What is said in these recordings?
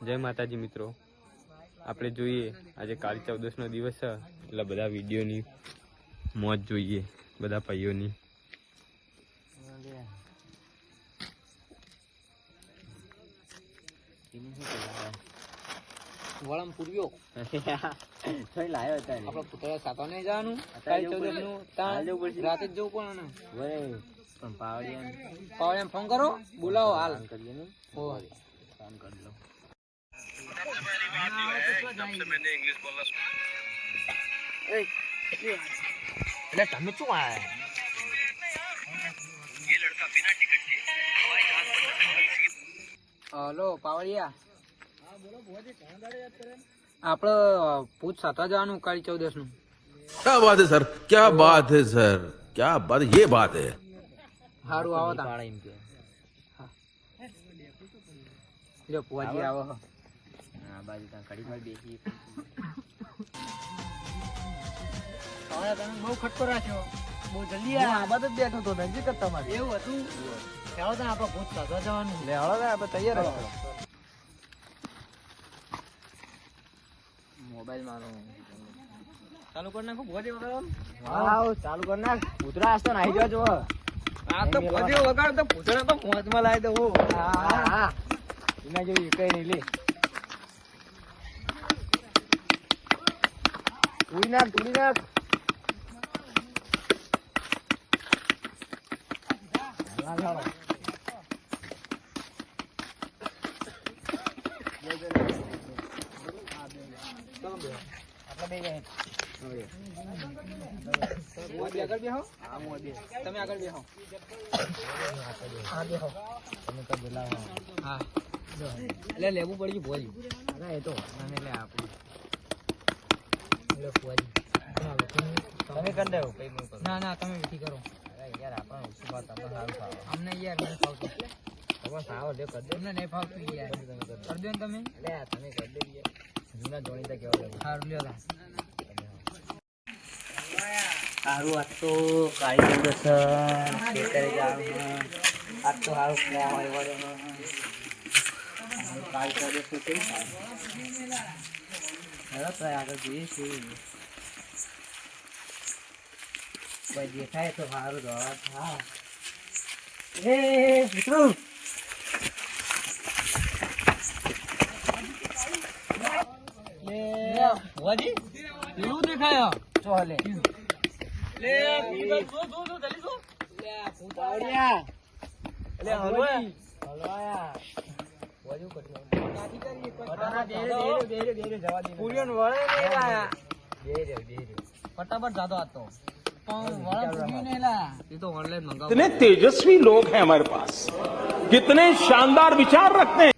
જય માતાજી મિત્રો, આપણે જોઈએ આજે કાળી ચૌદસનો દિવસ છે એટલે બધા વિડીયોની મોજ જોઈએ બધા ભાઈઓની. વળમ પૂર્યો થઈ લાયો હતા આપણે પુતળા સાતવા નહીં જવાનું કાળી ચૌદસનું રાતે જ જવું પણ પણ પાવડિયા ફોન કરો, બોલાવો હાલ કરીએ ને. ફોન કરી લો. मैंने इंग्लिश बोलना એટલે તમે શું આયા? ये लड़का बिना टिकट के हवाई जहाज पर हेलो પાવડિયા. હા બોલો ભોજી, ઘણા દાડે યાદ કરે. આપણે પૂછ સાતવા જવાનું કાળી ચૌદસ નું. क्या बात है सर, क्या बात है सर, क्या बात, ये बात है. હારું આવો તા એમ કે. હા લ્યો ભોજી આવો. હા બાજુ તા કડી માં બેસી. હવે તમે બહુ ખટકો રાખ્યો, બહુ જલ્દી આ બાદ જ બેઠો તો નજીક જ તમારે એવું હતું. ચાલો તો આપણે ભૂત સાધવા જવાનું. લે હાલો ને આપણે તૈયાર રહો. મોબાઈલ મારો ચાલુ કરી નાખો. ભોજે વગાડો. હા ચાલુ કરી નાખ. ભૂતરા આસ્તો નાહી ગયો જો. આ તો ભોજે વગાડ તો ભૂતરા તો મોજમાં લાવી દો. હા હા એના જેવી કઈ નહીં. લે ઉડી નાખ, ઉડી નાખ. તમે આગળ બેહો. એટલે લેવું પડ્યું ભોજી. એ તો એટલે આપણે તમે કરી દેવો. ના ના તમે વિધિ કરો. યાર આપણે અમને યાર નહીં ફાવતું. તમે સાવ લે કરી દે. અમને નહીં ફાવતું યાર. કરી દો ને તમે. લે તમે કરી દે યાર. જૂના જોણીતા કેવા લાગે. સારું લ્યો. સારું આજ તો કાળી ચૌદસ ખેતરે જવાનું. આજ તો સારું કાળી ચૌદસ તો કેવું સારું. હવે તો આગળ જઈએ છીએ. કોઈ દેખાય તો સારું દોડા. હા એ મિત્રો ભુવાજી કેવું દેખાય? ચોલે લે જો જલ્દી જો. લે પૂતાવડિયા. લે હલવાયા હલવાયા. ભુવાજી કટલો નાખી કરી. પટાના ધીરે જવા દે. પૂરિયન વળે નહીં આયા. ધીરે ફટાફટ જાતો આતો. कितने तेजस्वी लोग हैं हमारे पास, कितने शानदार विचार रखते हैं.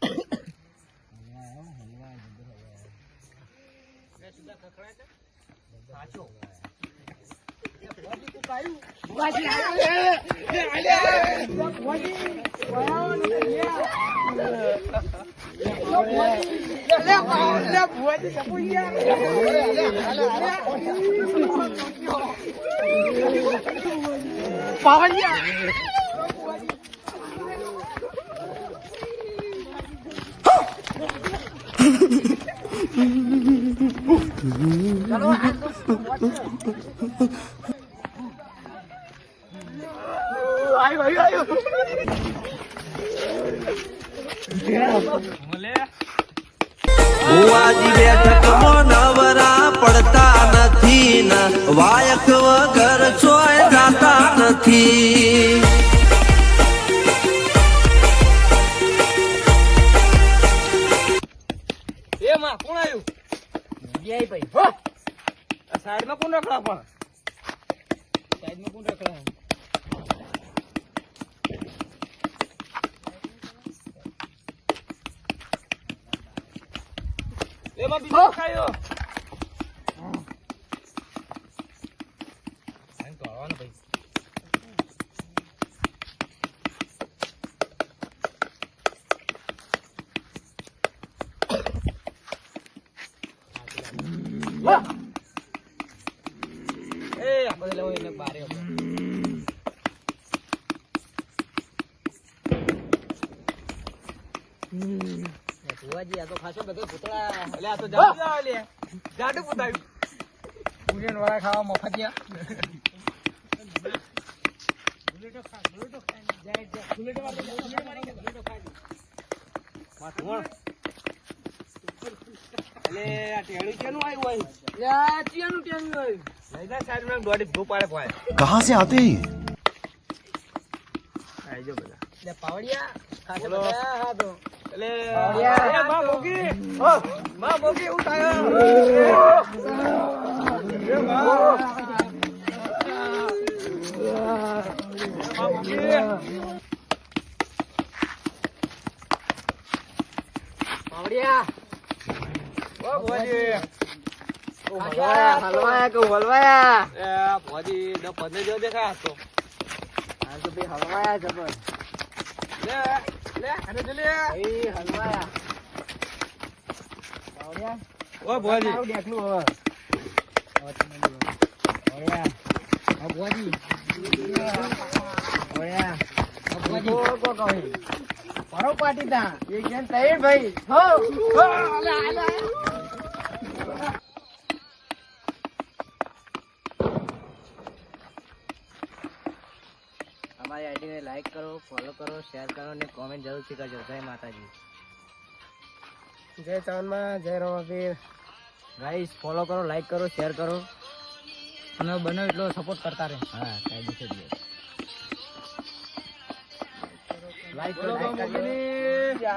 ભુવાજી બેઠકમાં નવરા પડતા નથી ન વાયક વગર ચોય જાતા નથી. એ માં કોણ આવ્યું? ભાઈ સાઈડમાં કોણ રખડા? પણ સાઈડમાં કોણ રખડા? એમાં બીજો ખાયો. તો આવવાનું ભાઈ. એ આપણે લેવો એને બારે. ભુવાજી મોફાજી આ તો ખાસો બધો ભૂતળા એટલે આ તો જાદુ આવે લે જાદુ પુતાવ્યું પુરિયન વાળા ખાવા મોફાજી એટલે આ ટેડું કેનું આવ્યું હોય યા ચિયાનું ટેનું હોય લઈના સાઈડ માં દોડી ભૂ પાડે પાય कहाँ से आते हैं આઈજો બધા લે પાવડિયા ખાસો બોલો. બધા હા તો એટલે પાવડિયા. એ માં મોગી માં મોગી હું થાય એ માં મોગી પાવડિયા ઓ ભોજી હલવાયા કે હલવાયા એ ભોજી દ 15 જો દેખાય તો આ તો ભાઈ હલવાયા જબર લે લે અને જલે ભાઈ હલવાયા પાવડિયા ઓ ભોજી આવું દેખલું હવે પાવડિયા આ ભોજી પાવડિયા આ ભોજી કો કહી પરો પાટી તા એક જણ તઈ ભાઈ હો અલા અલા हमारी आईडी ने लाइक करो फॉलो करो शेयर करो અને कमेंट જરૂરથી કરજો જય માતાજી જય ચાવનમાં જય રમાવીર ગાઈસ ફોલો કરો લાઈક કરો શેર કરો અને બને એટલો સપોર્ટ કરતા રહે હા કાયદેસર લાઈક કરો જય